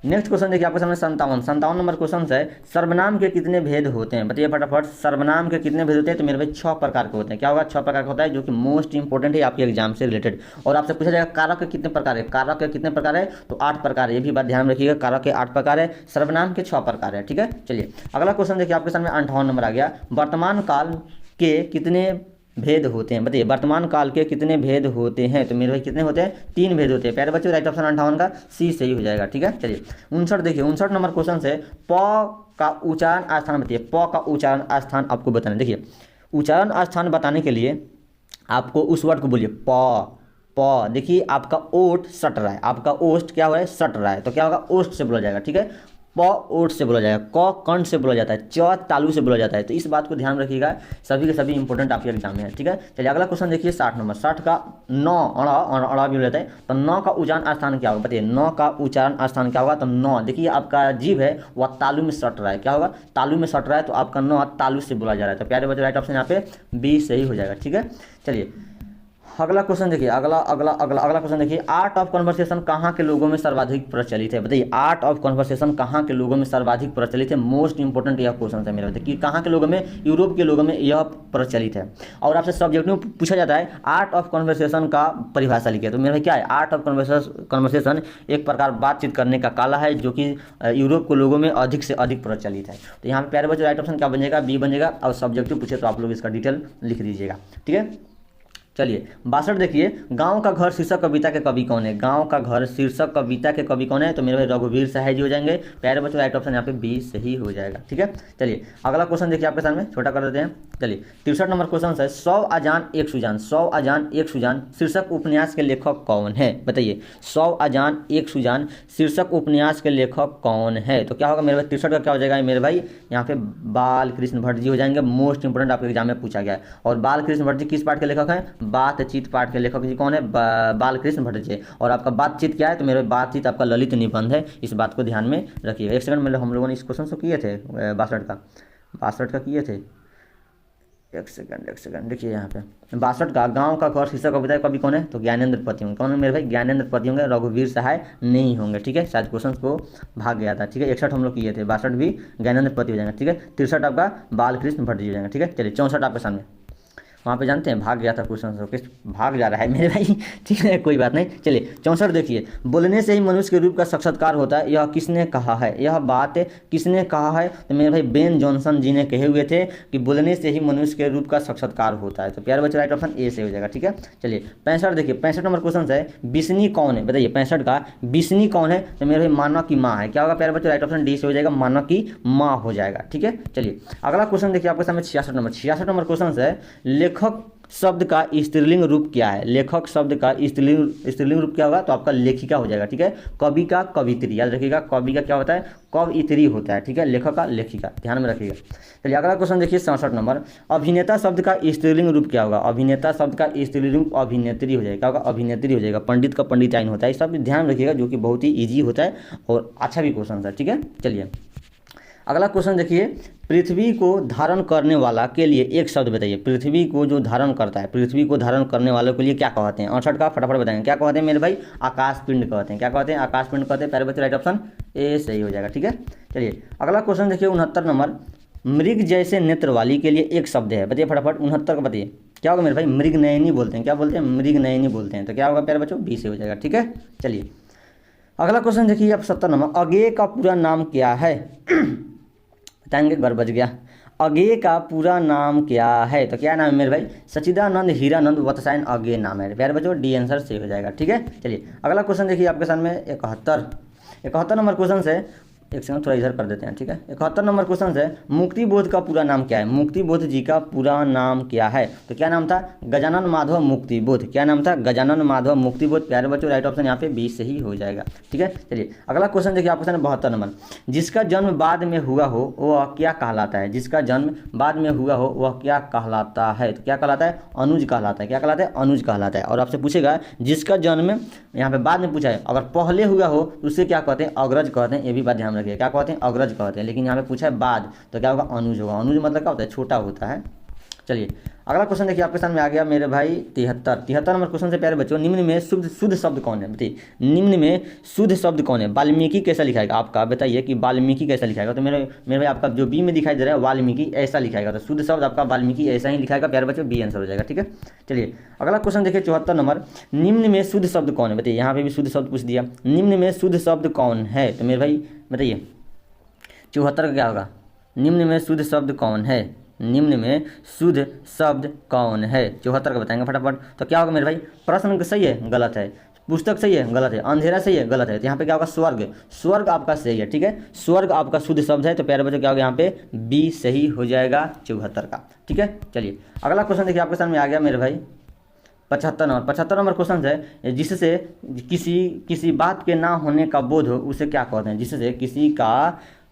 नेक्स्ट क्वेश्चन देखिए आपके सामने 57 नंबर क्वेश्चन है, सर्वनाम के कितने भेद होते हैं? बताइए फटाफट। सर्वनाम के कितने भेद होते हैं? तो मेरे भाई 6 प्रकार के होते हैं। क्या होगा? 6 प्रकार का होता है, जो कि मोस्ट इंपॉर्टेंट है आपके एग्जाम से रिलेटेड। और आपसे पूछा जाएगा कारक के कितने प्रकार है? कारक के कितने प्रकार है? तो 8 प्रकार है। ये भी बात ध्यान रखिएगा, कारक के 8 प्रकार है, सर्वनाम के 6 प्रकार है। ठीक है, चलिए अगला क्वेश्चन देखिए आपके सामने 58 नंबर आ गया, वर्तमान काल के कितने भेद होते हैं? बताइए वर्तमान काल के कितने भेद होते हैं? तो मेरे भाई कितने होते हैं? 3 भेद होते हैं। प्यारे बच्चों राइट ऑप्शन 58 का सी सही हो जाएगा। ठीक है, चलिए 59 देखिए। 59 नंबर क्वेश्चन है, प का उच्चारण स्थान बताइए। प का उच्चारण स्थान आपको बताना। देखिए उच्चारण स्थान बताने के लिए आपको उस वर्ड को बोलिए प। प देखिए आपका ओठ सट रहा है, आपका ओष्ठ क्या हो रहा है? सट रहा है, तो क्या होगा? ओष्ठ से बोला जाएगा। ठीक है, प ओठ से बोला जाएगा, क कंठ से बोला जाता है, च तालू से बोला जाता है। तो इस बात को ध्यान रखिएगा, सभी के सभी इंपॉर्टेंट आपके एग्जाम में है। ठीक है, चलिए अगला क्वेश्चन देखिए 60 नंबर। 60 का न अड़ा भी रहता है, तो न का उच्चारण स्थान क्या होगा? बताइए न का उच्चारण स्थान क्या होगा? तो न देखिए आपका जीभ है वह तालू में सट रहा है। क्या होगा? तालू में सट रहा है, तो आपका न तालू से बोला जा रहा है। तो प्यारे बच्चों राइट ऑप्शन यहाँ पे बी सही हो जाएगा। ठीक है, चलिए अगला क्वेश्चन देखिए। अगला क्वेश्चन देखिए, आर्ट ऑफ कन्वर्सेशन कहाँ के लोगों में सर्वाधिक प्रचलित है? बताइए आर्ट ऑफ कन्वर्सेशन कहाँ के लोगों में सर्वाधिक प्रचलित है? मोस्ट इंपॉर्टेंट यह क्वेश्चन है मेरा, कि कहाँ के लोगों में? यूरोप के लोगों में यह प्रचलित है। और आपसे सब्जेक्ट में पूछा जाता है आर्ट ऑफ कन्वर्सेशन का परिभाषा लिखिए। तो मेरा क्या है? आर्ट ऑफ कन्वर्सेशन एक प्रकार बातचीत करने का कला है, जो कि यूरोप के लोगों में अधिक से अधिक प्रचलित है। तो यहाँ पे प्यारे बच्चों राइट ऑप्शन क्या बन जाएगा? बी बन जाएगा। और सब्जेक्टिव पूछे तो आप लोग इसका डिटेल लिख दीजिएगा। ठीक है, चलिए 62 देखिए, गांव का घर शीर्षक कविता के कवि कौन है? गांव का घर शीर्षक कविता के कवि कौन है? तो मेरे भाई रघुवीर सहाय जी हो जाएंगे। प्यारे बच्चों राइट ऑप्शन यहाँ पे बी सही हो जाएगा। ठीक है, चलिए अगला क्वेश्चन देखिए आपके सामने, छोटा कर देते हैं। चलिए 63 नंबर क्वेश्चन है, 100 अजान एक सुजान। 100 अजान एक सुजान शीर्षक उपन्यास के लेखक कौन है? बताइए 100 अजान एक सुजान शीर्षक उपन्यास के लेखक कौन है? तो क्या होगा मेरे भाई? 63 का क्या हो जाएगा मेरे भाई? यहाँ पे बाल कृष्ण भट्ट जी हो जाएंगे। मोस्ट इंपोर्टेंट आपके एग्जाम में पूछा गया है। और बाल कृष्ण भट्ट जी किस पाठ के लेखक हैं? बातचीत पाठ के लेखक जी कौन है? बालकृष्ण भट्ट जी। और आपका बातचीत क्या है? तो मेरे बातचीत आपका ललित निबंध है। इस बात को ध्यान में रखिएगा। एक सेकंड में हम लोगों ने इस क्वेश्चन को किए थे 62 का किए थे। एक सेकंड देखिए यहाँ पे 62 का, गांव का घर शीर्षक कविता कवि कौन है? तो ज्ञानेंद्र पति होंगे। कौन है मेरे भाई? ज्ञानेंद्र पति होंगे, रघुवीर सहाय नहीं होंगे। ठीक है, शायद क्वेश्चन को भाग गया था। ठीक है, 61 हम लोग किए थे, 62 भी ज्ञानेंद्र पति हो जाएंगे। ठीक है, 63 आपका बालकृष्ण भट्ट जी हो जाएंगे। ठीक है, चलिए 64 आपके सामने वहाँ पे जानते हैं भाग गया था क्वेश्चन, किस भाग जा रहा है मेरे भाई, ठीक है कोई बात नहीं। चलिए 64 देखिए, बोलने से ही मनुष्य के रूप का साक्षात्कार होता है, यह किसने कहा है, यह बात किसने कहा है, तो मेरे भाई बेन जॉनसन जी ने कहे हुए थे कि बोलने से ही मनुष्य के रूप का साक्षात्कार होता है। तो प्यारे बच्चों राइट ऑप्शन ए से हो जाएगा, ठीक है। चलिए 65 देखिए, 65 नंबर क्वेश्चन है, बिस्नी कौन है, बताइए 65 का बिस्नी कौन है, तो मेरे भाई मानव की माँ है। क्या होगा प्यारे बच्चों, राइट ऑप्शन डी से हो जाएगा, मानव की माँ हो जाएगा, ठीक है। चलिए अगला क्वेश्चन देखिए आपके सामने 66 नंबर क्वेश्चन है, लेखक शब्द का स्त्रीलिंग रूप क्या है, लेखक शब्द का स्त्रीलिंग रूप क्या होगा, तो आपका लेखिका हो जाएगा, ठीक है। कवि का कवित्री, याद रखिएगा, कवि का क्या होता है, कवित्री होता है, ठीक है। लेखक का लेखिका, ध्यान में रखिएगा। चलिए अगला क्वेश्चन देखिए 67 नंबर, अभिनेता शब्द का स्त्रीलिंग रूप क्या होगा, अभिनेता शब्द का स्त्रीलिंग रूप अभिनेत्री हो जाएगा, क्या होगा, अभिनेत्री हो जाएगा। पंडित का पंडिताइन होता है, इस सब ध्यान रखिएगा, जो कि बहुत ही ईजी होता है और अच्छा भी क्वेश्चन है, ठीक है। चलिए अगला क्वेश्चन देखिए, पृथ्वी को धारण करने वाला के लिए एक शब्द बताइए, पृथ्वी को जो धारण करता है, पृथ्वी को धारण करने वालों के लिए क्या कहते हैं। 68 का फटाफट बताएंगे, क्या कहते हैं मेरे भाई, आकाश पिंड कहते हैं, क्या कहते हैं, आकाश पिंड कहते हैं। प्यारे बच्चे राइट ऑप्शन ए सही हो जाएगा, ठीक है। चलिए अगला क्वेश्चन देखिए 69 नंबर, मृग जैसे नेत्र वाली के लिए एक शब्द है, बताइए फटाफट 69 का बताइए, क्या होगा मेरे भाई, मृग नयनी बोलते हैं, क्या बोलते हैं, मृग नयनी बोलते हैं, तो क्या होगा प्यारे बच्चों, बी से हो जाएगा, ठीक है। चलिए अगला क्वेश्चन देखिए आप 70 नंबर, अज्ञेय का पूरा नाम क्या है बताएंगे, घर बज गया, अज्ञेय का पूरा नाम क्या है, तो क्या नाम है मेरे भाई, सच्चिदानंद हीरानंद वत्सायन अज्ञेय नाम है। प्यारे बच्चों डी आंसर से हो जाएगा, ठीक है। चलिए अगला क्वेश्चन देखिए आपके सामने 71 नंबर क्वेश्चन है, एक सेकंड थोड़ा इधर कर देते हैं, ठीक है। 71 नंबर क्वेश्चन है, मुक्ति बोध का पूरा नाम क्या है, मुक्ति बोध जी का पूरा नाम क्या है, तो क्या नाम था, गजानन माधव मुक्ति बोध, क्या नाम था, गजानन माधव मुक्ति बोध। प्यारे बच्चों राइट ऑप्शन यहाँ पे 20 से ही हो जाएगा, ठीक है। चलिए अगला क्वेश्चन देखिए आपके सामने 72 नंबर, जिसका जन्म बाद में हुआ हो वह क्या कहलाता है, जिसका जन्म बाद में हुआ हो वह क्या कहलाता है, तो क्या कहलाता है, अनुज कहलाता है, क्या कहलाता है, अनुज कहलाता है। और आपसे पूछेगा जिसका जन्म यहाँ पे बाद में पूछा है, अगर पहले हुआ हो तो उसे क्या कहते हैं, अग्रज कहते हैं, ये भी बात ध्यान रखिए, क्या कहते हैं, अग्रज कहते हैं। लेकिन यहाँ पे पूछा है बाद, तो क्या होगा, अनुज होगा। अनुज मतलब क्या होता है, छोटा होता है। चलिए अगला क्वेश्चन देखिए आपके सामने आ गया मेरे भाई 73 नंबर क्वेश्चन से, प्यारे बच्चों निम्न में शुद्ध शब्द कौन है, बताइए निम्न में शुद्ध शब्द कौन है। वाल्मीकि कैसा लिखाएगा, आपका बताइए कि वाल्मीकि कैसा लिखाएगा, तो मेरे भाई आपका जो बी में दिखाई दे रहा है वाल्मीकि ऐसा लिखाएगा, तो शुद्ध शब्द आपका वाल्मीकि ऐसा ही लिखाएगा, प्यारे बच्चों बी आंसर हो जाएगा, ठीक है। चलिए अगला क्वेश्चन देखिए 74 नंबर, निम्न में शुद्ध शब्द कौन है, बताइए, यहाँ पे भी शुद्ध शब्द पूछ दिया, निम्न में शुद्ध शब्द कौन है, तो मेरे भाई बताइए 74 का क्या होगा, निम्न में शुद्ध शब्द कौन है, निम्न में शुद्ध शब्द कौन है, 74 का बताएंगे फटाफट। तो क्या होगा मेरे भाई, प्रश्न सही है गलत है, पुस्तक सही है गलत है, अंधेरा सही है गलत है, तो यहाँ पे क्या होगा, स्वर्ग, स्वर्ग आपका सही है, ठीक है। स्वर्ग आपका शुद्ध शब्द है, तो प्यारे बच्चों क्या होगा यहाँ पे बी सही हो जाएगा 74 का, ठीक है। चलिए अगला क्वेश्चन देखिए आपके सामने आ गया मेरे भाई 75 नंबर क्वेश्चन है, जिससे किसी बात के ना होने का बोध हो उसे क्या कहते हैं, जिससे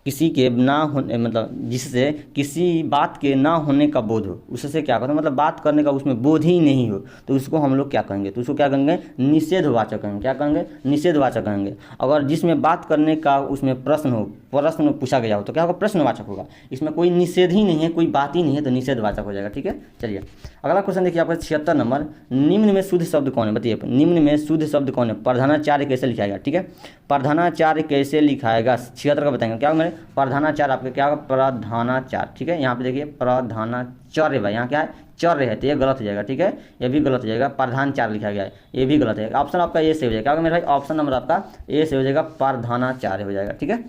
किसी के ना होने मतलब जिससे किसी बात के ना होने का बोध हो उससे क्या कहते हैं, मतलब बात करने का उसमें बोध ही नहीं हो तो उसको हम लोग क्या कहेंगे, तो उसको क्या कहेंगे, निषेधवाचक कहेंगे, क्या कहेंगे, निषेधवाचक कहेंगे। अगर जिसमें बात करने का उसमें प्रश्न पूछा गया हो तो क्या होगा, प्रश्नवाचक होगा। इसमें कोई निषेध ही नहीं है, कोई बात ही नहीं है, तो निषेधवाचक हो जाएगा, ठीक है। चलिए अगला क्वेश्चन देखिए आपका 76 नंबर, निम्न में शुद्ध शब्द कौन है, बताइए निम्न में शुद्ध शब्द कौन है, प्रधानाचार्य कैसे लिखाएगा, ठीक है। प्रधानाचार्य कैसे लिखाएगा 76 का बताएंगे, क्या मेरे प्रधानाचार्य आपके क्या होगा, प्रधानाचार्य, ठीक है। यहाँ पे देखिए प्रधानाचार्य भाई, यहाँ क्या है, चर्य है, तो ये गलत हो जाएगा, ठीक है, ये भी गलत हो जाएगा, प्रधानाचार्य लिखा गया है, ये भी गलत है। ऑप्शन आपका ए से हो जाएगा, क्या मेरे भाई ऑप्शन नंबर आपका ए से हो जाएगा, प्रधानाचार्य हो जाएगा, ठीक है।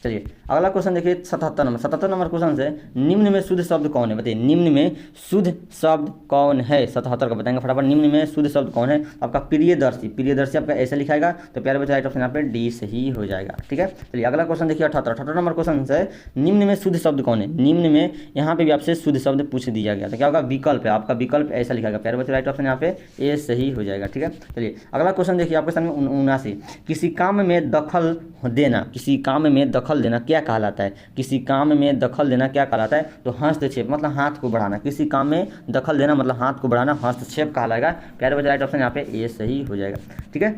चलिए अगला क्वेश्चन देखिए 77 नंबर क्वेश्चन से, निम्न में शुद्ध शब्द कौन है, बताइए निम्न में शुद्ध शब्द कौन है, 77 का बताएंगे फटाफट, निम्न में शुद्ध शब्द कौन है, आपका प्रियदर्शी आपका ऐसे लिखाएगा, तो प्यारे बच्चे राइट ऑप्शन यहाँ पे डी सही हो जाएगा, ठीक है। चलिए अगला क्वेश्चन देखिए 78 नंबर क्वेश्चन से, निम्न में शुद्ध शब्द कौन है, निम्न में यहाँ पे भी आपसे शुद्ध शब्द पूछ दिया गया, तो क्या होगा, विकल्प है, आपका विकल्प ऐसा लिखाएगा, प्यारे बच्चे राइट ऑप्शन यहाँ पे ए सही हो जाएगा, ठीक है। चलिए अगला क्वेश्चन देखिए आपके सामने 79, किसी काम में दखल देना क्या कहलाता है, किसी काम में दखल देना क्या कहलाता है, तो हस्तक्षेप मतलब हाथ को बढ़ाना, किसी काम में दखल देना मतलब हाथ को बढ़ाना, हस्तक्षेप कहलाएगा, प्यारे बच्चे राइट ऑप्शन यहाँ पे ए सही हो जाएगा, ठीक है।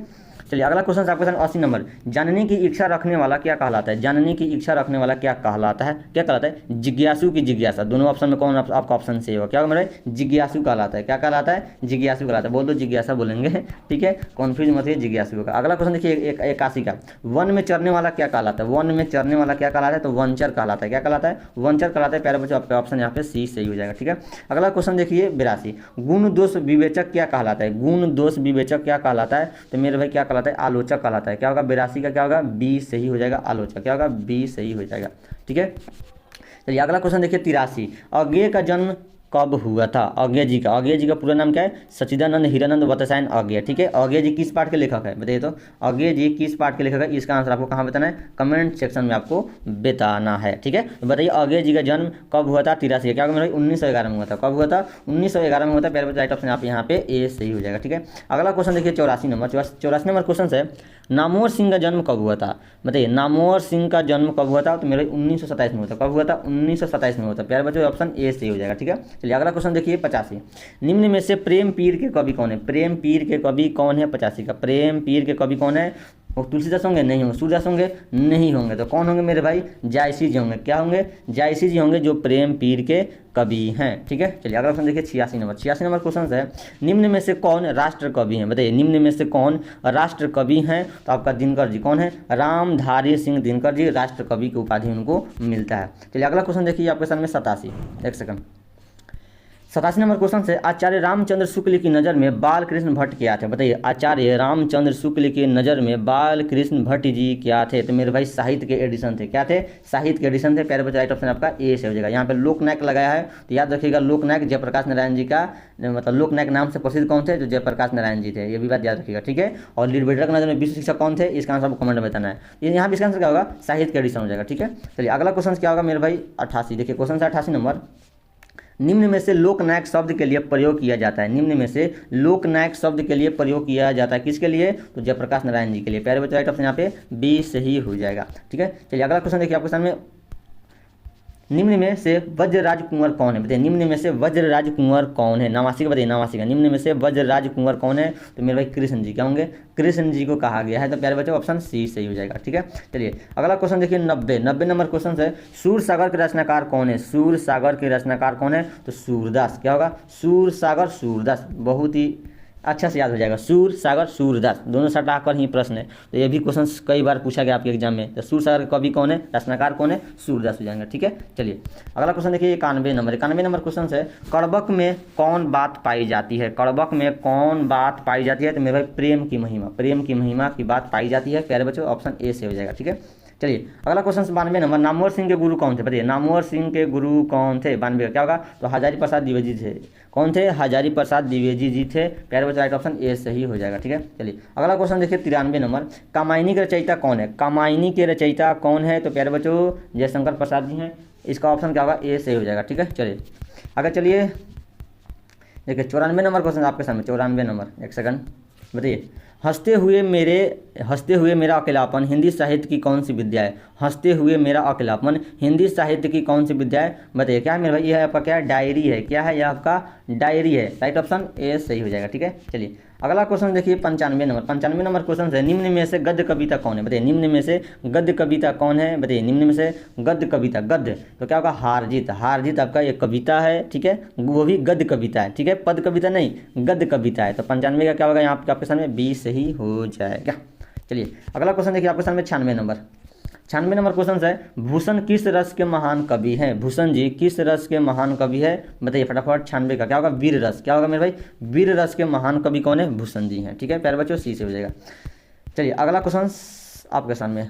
चलिए अगला क्वेश्चन आपके सामने 80 नंबर, जानने की इच्छा रखने वाला क्या कहलाता है? जानने की इच्छा रखने वाला क्या कहलाता है? क्या कहलाता है? जिज्ञासु की जिज्ञासा। दोनों ऑप्शन में कौन आपका ऑप्शन सही होगा? क्या होगा मेरा? जिज्ञासु कहलाता है। क्या कहलाता है? जिज्ञासु कहलाता है। बोल दो जिज्ञासा बोलेंगे, ठीक है, कॉन्फ्यूज मत है, जिज्ञासु होगा। अगला क्वेश्चन देखिए 81 का, वन में चरने वाला क्या कहलाता है? वन में चरने वाला क्या कहलाता है? तो वंचर कहलाता है। क्या कहलाता है? वंचर कहलाता है। प्यारे बच्चों आपका ऑप्शन यहाँ पे सी सही हो जाएगा, ठीक है। अगला क्वेश्चन देखिए 82, गुण दोष विवेचक क्या कहलाता है? गुण दोष विवेचक क्या कहलाता है? तो मेरे भाई क्या कहलाता है? आलोचक कहलाता है। क्या होगा? 82 का क्या होगा? बी सही हो जाएगा, आलोचक। क्या होगा? बी सही हो जाएगा, ठीक है। चलिए अगला क्वेश्चन देखिए 83, अज्ञेय का जन्म कब हुआ था? अज्ञेय जी का पूरा नाम क्या है? सच्चिदानंद हीरानंद वत्सायन अज्ञेय, ठीक है। अज्ञेय जी किस पाठ के लेखक है बताइए तो? अज्ञेय जी किस पाठ के लेखक है? इसका आंसर आपको कहाँ बताना है? कमेंट सेक्शन में आपको बताना है, ठीक है। तो बताइए अज्ञेय जी का जन्म कब हुआ था? 83, क्या होगा? 1911 में हुआ था। कब हुआ था? 1911 में हुआ था। प्यारे बच्चों राइट ऑप्शन आप यहाँ पे ए सही हो जाएगा, ठीक है। अगला क्वेश्चन देखिए 84 नंबर, 84 नंबर क्वेश्चन है, नामवर सिंह का जन्म कब हुआ था? बताइए नामवर सिंह का जन्म कब हुआ था? तो मेरे 1927 में हुआ था। कब हुआ था? 1927 में हुआ था। प्यारे बच्चों ऑप्शन ए सही हो जाएगा, ठीक है। चलिए अगला क्वेश्चन देखिए 85, निम्न में से प्रेम पीर के कवि कौन है? प्रेम पीर के कवि कौन है? 85 का, प्रेम पीर के कवि कौन है? वो तुलसीदास होंगे? नहीं होंगे। सूरदास होंगे? नहीं होंगे। तो कौन होंगे मेरे भाई? जायसी जी होंगे। क्या होंगे? जायसी जी होंगे, जो प्रेम पीर के कवि हैं, ठीक है। चलिए अगला क्वेश्चन देखिए 86 नंबर, 86 नंबर क्वेश्चन है, निम्न में से कौन राष्ट्र कवि हैं? बताइए निम्न में से कौन राष्ट्र कवि हैं? तो आपका दिनकर जी। कौन है? रामधारी सिंह दिनकर जी राष्ट्र कवि की उपाधि उनको मिलता है। चलिए अगला क्वेश्चन देखिए आपके सामने 87, एक सेकंड, 87 नंबर क्वेश्चन से, आचार्य रामचंद्र शुक्ल की नज़र में बाल कृष्ण भट्ट क्या थे? बताइए आचार्य रामचंद्र शुक्ल की नज़र में बाल कृष्ण भट्ट जी क्या थे? तो मेरे भाई साहित्य के एडिशन थे। क्या थे? साहित्य के एडिशन थे। प्यारे बच्चों राइट ऑप्शन आपका ए से हो जाएगा। यहाँ पे लोकनायक लगाया है, तो याद रखिएगा लोकनायक जयप्रकाश नारायण जी का, मतलब लोकनायक नाम से प्रसिद्ध कौन थे? जो जयप्रकाश नारायण जी थे, ये भी बात याद रखिएगा, ठीक है। और लीडबेटर की नज़र में विश्व शिक्षक कौन थे? इसका आंसर आपको कमेंट में बताना है। यहाँ पे इसका आंसर क्या होगा? साहित्य के एडिशन हो जाएगा, ठीक है। चलिए अगला क्वेश्चन क्या होगा मेरे भाई 88, देखिए क्वेश्चन है 88 नंबर, निम्न में से लोकनायक शब्द के लिए प्रयोग किया जाता है? निम्न में से लोकनायक शब्द के लिए प्रयोग किया जाता है किसके लिए? तो जयप्रकाश नारायण जी के लिए। प्यारे बच्चों राइट ऑप्शन यहाँ पे बी सही हो जाएगा, ठीक है। चलिए अगला क्वेश्चन देखिए आपके सामने, निम्न में से वज्रराज कुंवर कौन है? बताइए निम्न में से वज्रराज कुंवर कौन है? नवासी का बताइए, नवासी का, निम्न में से वज्रराज कुंवर कौन है? तो मेरे भाई कृष्ण जी। क्या होंगे? कृष्ण जी को कहा गया है। तो प्यारे बच्चों ऑप्शन सी सही हो जाएगा, ठीक है। चलिए अगला क्वेश्चन देखिए 90 नंबर क्वेश्चन है, सूरसागर के रचनाकार कौन है? सूरसागर के रचनाकार कौन है? तो सूरदास। क्या होगा? सूरसागर सूरदास, बहुत ही अच्छा से याद हो जाएगा, सूरसागर सूरदास, दोनों सटाकर ही प्रश्न है। तो ये भी क्वेश्चन कई बार पूछा गया आपके एग्जाम में। तो सूरसागर कवि कौन है? रचनाकार कौन है? सूरदास हो जाएंगे, ठीक है। चलिए अगला क्वेश्चन देखिए 91 नंबर क्वेश्चन है, कड़बक में कौन बात पाई जाती है? कड़बक में कौन बात पाई जाती है? तो मेरे भाई प्रेम की महिमा, प्रेम की महिमा की बात पाई जाती है। प्यारे बच्चों ऑप्शन ए से हो जाएगा, ठीक है। चलिए अगला क्वेश्चन 92 नंबर, नामवर सिंह के गुरु कौन थे? बताइए नामवर सिंह के गुरु कौन थे? 92 क्या होगा? तो हजारी प्रसाद द्विवेदी थे। कौन थे? हजारी प्रसाद द्विवेदी जी थे। प्यारे बच्चों राइट ऑप्शन ए सही हो जाएगा, ठीक है। चलिए अगला क्वेश्चन देखिए 93 नंबर, कामायनी के रचयिता कौन है? कामायनी के रचयिता कौन है? तो प्यारे बच्चों जयशंकर प्रसाद जी हैं। इसका ऑप्शन क्या होगा? ए सही हो जाएगा, ठीक है। चलिए अगर चलिए देखिए 94 नंबर क्वेश्चन आपके सामने, 94 नंबर, एक सेकंड, बताइए हंसते हुए मेरा अकेलापन हिंदी साहित्य की कौन सी विद्या है? हंसते हुए मेरा अकेलापन हिंदी साहित्य की कौन सी विद्या है? बताइए क्या है मेरे भाई? यह आपका क्या है? डायरी है। क्या है? यह आपका डायरी है। राइट ऑप्शन ए सही हो जाएगा, ठीक है। चलिए अगला क्वेश्चन देखिए 95 नंबर क्वेश्चन है, निम्न में से गद्य कविता कौन है? बताइए निम्न में से गद्य कविता कौन है? बताइए निम्न में से गद्य कविता, गद्य तो क्या होगा? हारजीत। हारजीत आपका एक कविता है, ठीक है, वो भी गद्य कविता है, ठीक है, पद कविता नहीं, गद्य कविता है। तो 95 का क्या होगा यहाँ आपके सामने? बी सही हो जाएगा। चलिए अगला क्वेश्चन देखिए आपके सामने 96 नंबर क्वेश्चन है, भूषण किस रस के महान कवि हैं? भूषण जी किस रस के महान कवि है? बताइए फटाफट। 96 का क्या होगा? वीर रस। क्या होगा मेरे भाई? वीर रस के महान कवि कौन है? भूषण जी हैं, ठीक है। प्यारे बच्चों सी से हो जाएगा। चलिए अगला क्वेश्चन आपके सामने,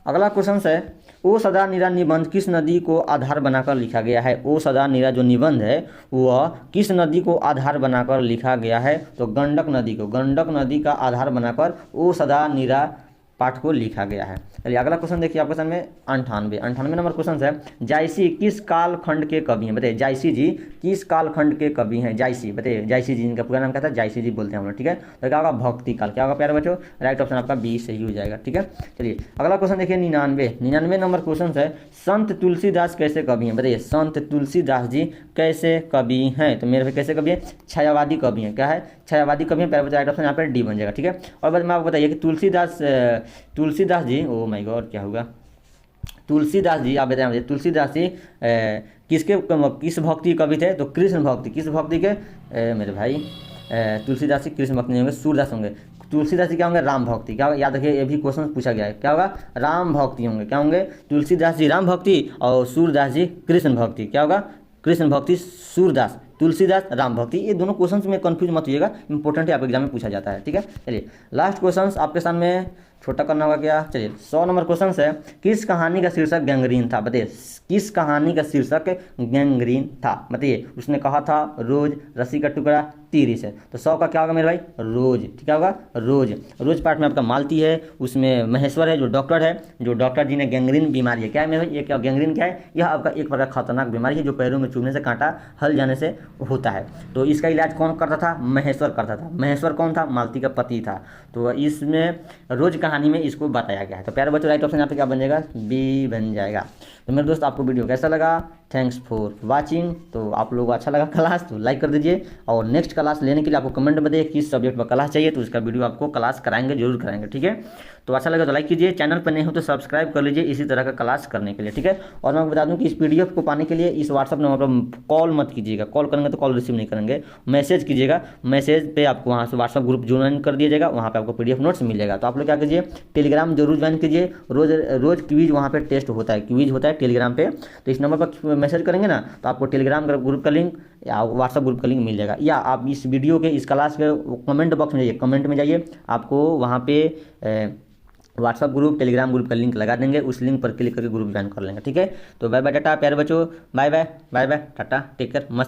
अगला क्वेश्चन है, ओ सदा नीरा निबंध किस नदी को आधार बनाकर लिखा गया है? ओ सदा नीरा जो निबंध है वह किस नदी को आधार बनाकर लिखा गया है? तो गंडक नदी को, गंडक नदी का आधार बनाकर ओ सदा नीरा पाठ को लिखा गया है। चलिए अगला क्वेश्चन देखिए आपके सामने 98 नंबर क्वेश्चन है, जायसी किस काल खंड के कवि हैं? बताइए जायसी जी किस काल खंड के कवि हैं? जायसी बताइए, जायसी जी इनका पूरा नाम क्या था? जायसी जी बोलते हैं हम लोग, ठीक है। तो क्या होगा? भक्ति काल। क्या होगा प्यारे बच्चों? राइट ऑप्शन आपका बी सही हो जाएगा, ठीक है। चलिए अगला क्वेश्चन देखिए 99 नंबर क्वेश्चन है, संत तुलसीदास कैसे कवि हैं? बताइए संत तुलसीदास जी कैसे कवि हैं? तो मेरे भाई कैसे कवि है? छायावादी कवि हैं। क्या है? छायावादी कवि हैं। प्यारे बच्चों राइट ऑप्शन यहाँ पर डी बन जाएगा, ठीक है। और बाद में आपको बताइए कि Tulsidas ji, oh my God क्या होगा, तुलसीदास जी आप बताएं मुझे, तुलसीदास जी किस भक्ति कवि थे? तो कृष्ण भक्ति। किस भक्ति के मेरे भाई? तुलसीदास जी कृष्ण भक्ति नहीं होंगे, सूरदास होंगे। तुलसीदास जी क्या होंगे? राम भक्ति। क्या होगा? याद रखिए ये भी क्वेश्चन पूछा गया है। क्या होगा? राम भक्ति होंगे। क्या होंगे? तुलसीदास जी राम भक्ति और सूरदास जी कृष्ण भक्ति। क्या होगा? कृष्ण भक्ति सूरदास, तुलसीदास राम भक्ति। ये दोनों क्वेश्चन में कंफ्यूज मत होइएगा, इंपॉर्टेंट है, आपके एग्जाम में पूछा जाता है, ठीक है। चलिए लास्ट क्वेश्चन आपके सामने छोटा करना होगा क्या? चलिए 100 नंबर क्वेश्चन है, किस कहानी का शीर्षक गैंग्रीन था? बताइए किस कहानी का शीर्षक गैंग्रीन था? बताइए उसने कहा था रोज, रस्सी का टुकड़ा, तीर से। तो 100 का क्या होगा मेरे भाई? रोज। ठीक होगा? रोज। रोज पार्ट में आपका मालती है, उसमें महेश्वर है जो डॉक्टर है, जो डॉक्टर जी ने गैंग्रीन बीमारी है। क्या है मेरे भाई? ये क्या गैंग्रीन क्या है? यह आपका एक प्रकार खतरनाक बीमारी है जो पैरों में चुभने से, कांटा हल जाने से होता है। तो इसका इलाज कौन करता था? महेश्वर करता था। महेश्वर कौन था? मालती का पति था। तो इसमें रोज कहानी में इसको बताया गया है। तो प्यारे बच्चों राइट ऑप्शन यहाँ पे क्या बन जाएगा? बी बन जाएगा। तो मेरे दोस्त आपको वीडियो कैसा लगा? Thanks for watching. तो आप लोगों को अच्छा लगा क्लास तो लाइक कर दीजिए, और नेक्स्ट क्लास लेने के लिए आपको कमेंट में बताइए किस सब्जेक्ट पर क्लास चाहिए, तो उसका वीडियो आपको क्लास कराएंगे, जरूर कराएंगे, ठीक है। तो अच्छा लगा तो लाइक कीजिए, चैनल पर नहीं हो तो सब्सक्राइब कर लीजिए इसी तरह का क्लास करने के लिए, ठीक है। और मैं आपको बता दूं कि इस पीडीएफ को पाने के लिए इस व्हाट्सअप नंबर पर कॉल मत कीजिएगा, कॉल करेंगे तो कॉल रिसीव नहीं करेंगे, मैसेज कीजिएगा। मैसेज पे आपको वहाँ से व्हाट्सअप ग्रुप ज्वाइन कर दिया जाएगा, वहाँ पे आपको पीडीएफ नोट्स मिल जाएगा। तो आप लोग क्या कीजिए, टेलीग्राम जरूर ज्वाइन कीजिए। रोज क्विज वहाँ पे टेस्ट होता है, क्विज होता है टेलीग्राम पे। तो इस नंबर पर मैसेज करेंगे ना तो आपको टेलीग्राम ग्रुप का लिंक या व्हाट्सअप ग्रुप का लिंक मिल जाएगा, या आप इस वीडियो के, इस क्लास के कमेंट बॉक्स में जाइए, कमेंट में जाइए, आपको वहाँ पे व्हाट्सअप ग्रुप, टेलीग्राम ग्रुप का लिंक लगा देंगे, उस लिंक पर क्लिक करके ग्रुप ज्वाइन कर लेंगे, ठीक है। तो बाय बाय टाटा प्यारे बच्चों, bye bye tata, take care, मस्त।